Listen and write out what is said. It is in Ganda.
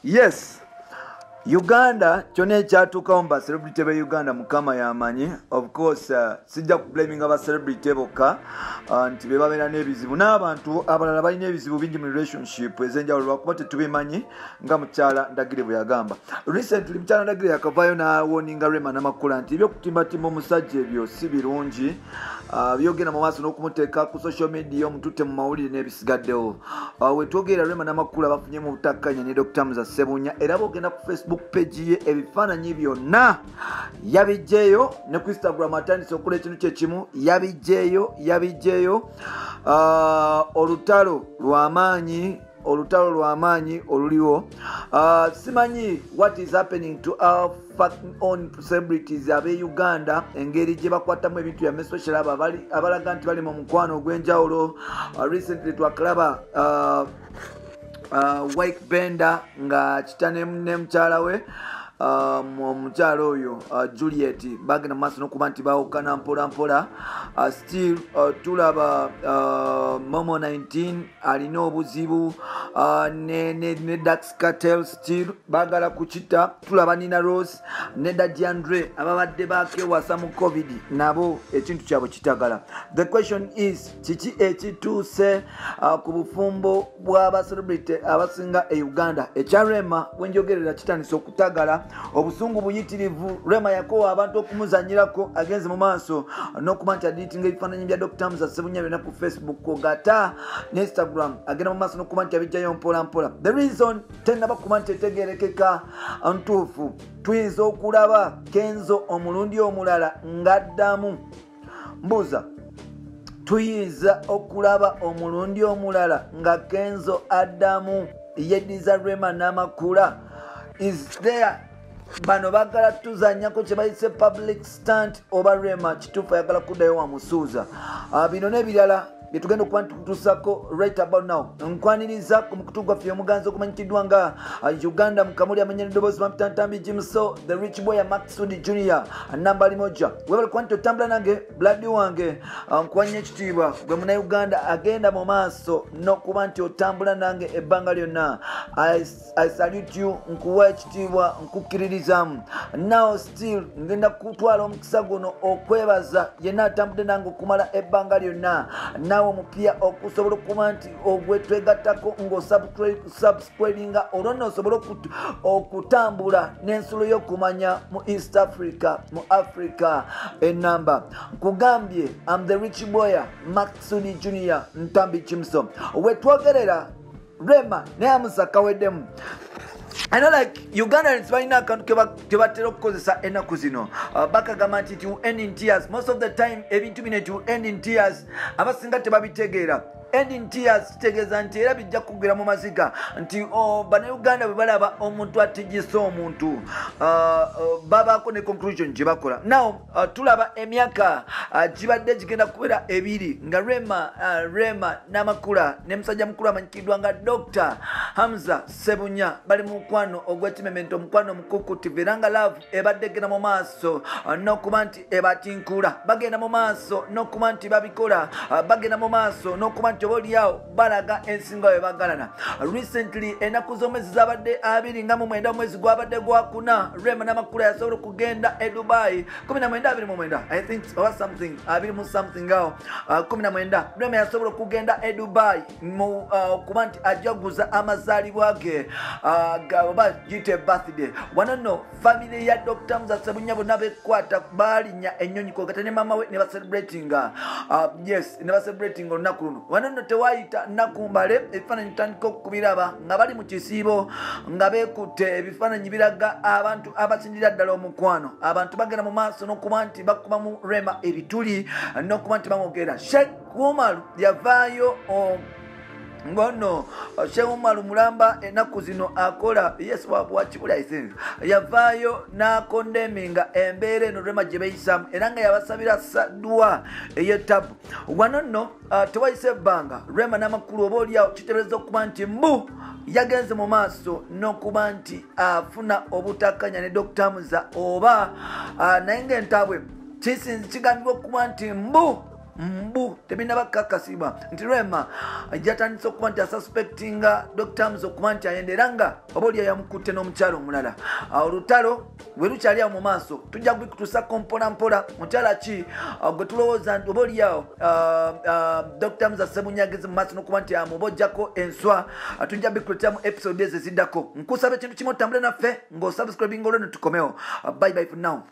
Yes. Uganda kyonna ekyatuukawo mu celebrity be Uganda mukama yamanyi. Of course sijja kublaming aba celebrity bokka nti be babeera n'ebizibu n'abantu abalala balina ebizibu bingi mu relationship ez'enjawulo lwakuba tetubimanyi nga mukyala Ndagire bwe yagamba. Recently mukyala Ndagire yakavaayo n'awoninga Rema Namakula nti ebyokutimbatimba omusajja ebyo si birungi, byogenda mu maaso n'okumuteeka ku social media omututte mu mawulire n'ebisigaddewo. Wetwogerera Rema Namakula bafunye mu butakkanya ne Dr. Musa Ssebunya era boogenda ku Facebook page ye ebifaananyi byonna yabijjeeyo ne ku Instagram atandise okukola ekintu kyekimu yabijjeeyo olutalo lw'amaanyi oluliwo. Simanyi what is happening to our own celebrities abe Uganda engeri gye bakwatamu ebintu ya especially abalaga nti bali mu mukwano ogw'enjawulo. Recently twakalaba Wake Bender nga kitane ne mukyala we omukyala oyo Juliet bagenda mu maaso n'okuba nti bawukana mpola. Still tulaba Momo 19 alina obuzibu ne Dax Cartel still bagala kukita. Tulaba Nina Rose ne Daddy Andre ababadde bakewasa mu COVID nabo ekintu kyabwe kitagala. The question is kiki ekituuse ku bufumbo bw'aba celebrity abasinga e Uganda. Ekya Rema bwenjogerera kitandise okutagala. Obusungu buyitirivu Rema yakowa abantu okumuzanyirako agenze mu maaso n'okuba nti adiitinga ebifaananyi bya Dr. Musa Ssebunya byonna ku Facebook gata ne Instagram agenda mu maaso n'okuba nti abijjayo mpola. The reason tennaba kuba nti etegeerekeka ntuufu tuyinza okulaba Kenzo omulundi omulala ng'addamu. Mbuuza tuyinza okulaba omulundi omulala nga Kenzo addamu yeddiza Rema Namakula. Is there bano bagala tuzanyako kye bayise public stunt oba Rema kituufu ayagala kuddayo wamusuuza? Bino n'ebirala byetugenda okuba ntutusako right about now. Nkwaniriza ku mukutu gwaffe omuganzi okumanyikiddwa nga Uganda mukamuli amanya n'eddoboozi Mamutantambi Jimso the rich boy Maxud Junior nambali moja. Webale kuba nti otambula nange blood wange nkwanya ekitiibwa gwe muna Uganda agenda mu maaso n'okuba nti otambula nange ebbanga lyonna. I salute you, nkuwa ekitiibwa, nkukkiririzaamu. Now still ngenda kutwala omukisa guno okwebaza yenna atambudde nange okumala ebbanga lyonna. Nawe omupya okusobola okuba nti ogwetwegattako ng'osubscribinga olwonna osobola okutambula n'ensulo y'okumanya mu East Africa, mu Africa enamba. Nkugambye I'm the rich boy Maxudi Junior Ntambi Chimso. Wetwogerera Rema ne Amusa kaweddemu. I know like Ugandans balina akantu ke batera okukozesa ennaku zino bakagamba nti to end in tears. Most of the time ebintu bino to end in tears abasinga tebabitegeera. End in tears kitegeeza nti era bijja kugera mu maziga nti Bannayuganda bwe balaba omuntu atigisa omuntu babaako ne conclusion gye bakola. Now tulaba emyaka gibadde gigenda kubeera ebiri nga Rema Namakula ne musajja mukulu amanyikiddwa nga Dr. Hamza Ssebunya bali mu mukwano ogw'ekimemento, omukwano omukukuutivu era nga love ebadde egenda mu maaso n'okuba nti ebatinkula. Bagenda mu maaso n'okuba nti babikola, bagenda mu maaso n'okuba nti obaoliawo balaga ensinga we bagalana. Recently ennaku z'omwezi zabadde 29 omwezi gwabadde gwakuna Rema Namakula yasobola okugenda e Dubai 19 I think or something 20 awo 19 Rema yasobola okugenda e Dubai okuba nti ajaguza amazaalibwa ge oba gite birthday. Wano no family ya Dr. Musa Ssebunya bonna bekwata baalinya ennyonyi kwogata ne mama we ne celebrating yes ne celebrating olunaku luno. Wano no tewayita nakumbale ebifaananyi tutandika okubiraba nga bali mu kisiibo nga beekutte ebifaananyi biraga abantu abasindira ddala omukwano. Abantu bagenda mu maaso n'okuba nti bakuba mu Rema ebituli n'okuba nti bamwogera. Sheikh Umar yavaayo ngono Sheikh Umar Mulamba ennaku zino akola yes wakibuli ayisinza yavaayo n'akondeminga embeera eno Rema gye beeyisamu era nga yabasabira dua ey'ettabu. Wano nno tewayise ebbanga Rema Namakula oba oliawo kiteebereza okuba nti mbu yagenze mu maaso n'okuba nti afuna obutakkanya ne Dr. Musa oba naye ng'entabwe kigambibwa okuba nti mbu mbu tebinaba kakasibwa nti Rema jatandise okuba nti asuspectinga Dr. Muzo okuba nti ayenderanga oba oli yamukutte n'omukyalo omulala. Olutalo bwe lukyali awo mu maaso tujja kubikutusako mpola mukyala ki gwe tulowooza nti oba oli awo Dr. Muzo Ssebunyagezi mu maaso n'okuba nti amubojjako enswa tujja bikuleetera mu episode ezo eziddako. Nkusaba ekintu kimu otambule naffe ng'osubscribinga olwo ne tukomewo. Bye bye for now.